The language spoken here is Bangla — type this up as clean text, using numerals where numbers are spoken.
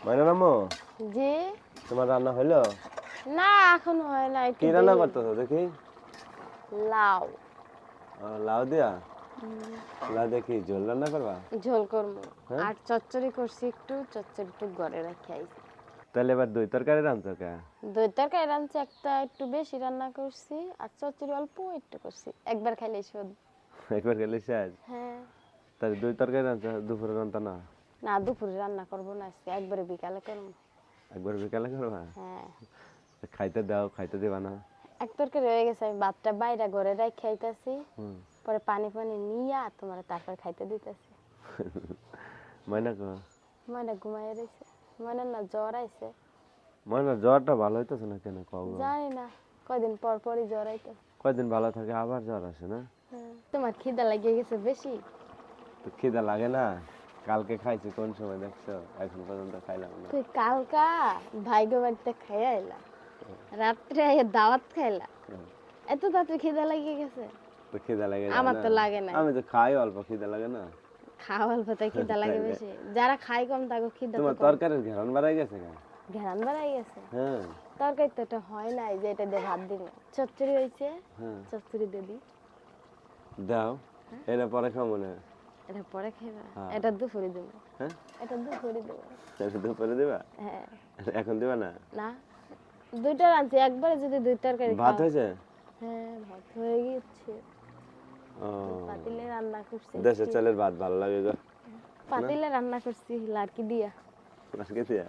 ময়না রামো, জি তোমার রান্না হইলো? না এখনো হয় না, একটু কি রান্না দেরি হবে। করতেছো দেখি? লাউ। লাউ দিয়া? লাউ দিয়ে কি ঝোল রান্না করবা? ঝোল করবো। হ্যাঁ? আর চচ্চড়ি করছি, একটু চচ্চড়ি একটু ঘরে রেখে আইছি। তাহলে এবার দই তরকারি রাঁধছো কে? দই তরকারি রাঁধছি একটা, একটু বেশি রান্না করছি। আর চচ্চড়ি অল্প একটু করছি, একবার খাইলে শোধ। একবার গেলে শেষ। হ্যাঁ। তাহলে দই তরকারি রাঁধছো, দুপুরে রান্তা না? না দুপুরে রান্না করবো না আজকে, একবারে বিকালে করবো। একবার বিকালে করবা? হ্যাঁ। খাইতে দাও, খাইতে দিবা না? এক তরকারি হয়ে গেছে, আমি ভাতটা বাইরে ঘরে রেখে খাইতেছি। হুম। পরে পানি পানি নিয়ে তোমার তারপর খাইতে দিতেছি। ময়না কো? ময়না ঘুমাইয়া রয়েছে। ময়না না জ্বর আইছে। ময়না জ্বরটা ভালো হইতেছে না কেন কও গো? জানি না, কয়দিন পর পরই জ্বর আইতো। কয়দিন ভালো থাকে আবার জ্বর আসে না? তোমার খিদা লাগিয়ে গেছে বেশি? তো খিদা লাগে না? কালকে খাইছি কোন সময় দেখছো? এখন পর্যন্ত খাইলাম না। তুই কালকা ভাইগো বাড়িতে খাইয়া আইলা, রাত্রে আইয়া দাওয়াত খাইলা, এত তাড়াতাড়ি খিদা লাগিয়ে গেছে? তো খিদা লাগে যায় আমার না? তো লাগে নাই। আমি তো খাই অল্প, খিদা লাগে না? খাওয়া অল্প তাই খিদা লাগে তাইলে বেশি, যারা খায় কম তাকে খিদা তো তোমার কম। তরকারির ঘ্রাণ বাড়াই গেছে কেন? ঘ্রাণ বাড়াই গেছে? হ্যাঁ। তরকারি তো এটা হয় নাই যে এটা দিয়ে ভাত দিলে। চচ্চড়ি হয়েছে, হ্যাঁ। চচ্চড়ি দিয়ে দিই। দাও, এটা পরে খাবো না। এটা পরে খাইবা? হ্যাঁ। এটা দুপুরে দেবো। হ্যাঁ? এটা দুপুরে দেবো। এটা দুপুরে দিবা? হ্যাঁ। এখন দিবা না? না, দুইটা রাঁধছি, একবারে যদি দুই তরকারি ভাত খাও। হয়েছে? হ্যাঁ ভাত হয়ে গেছে। ও, পাতিলে রান্না করছি দেশের একটু। চালের ভাত ভালো লাগে গো। পাতিলে রান্না করছি লাড়কি দিয়া। আর কি দিয়া?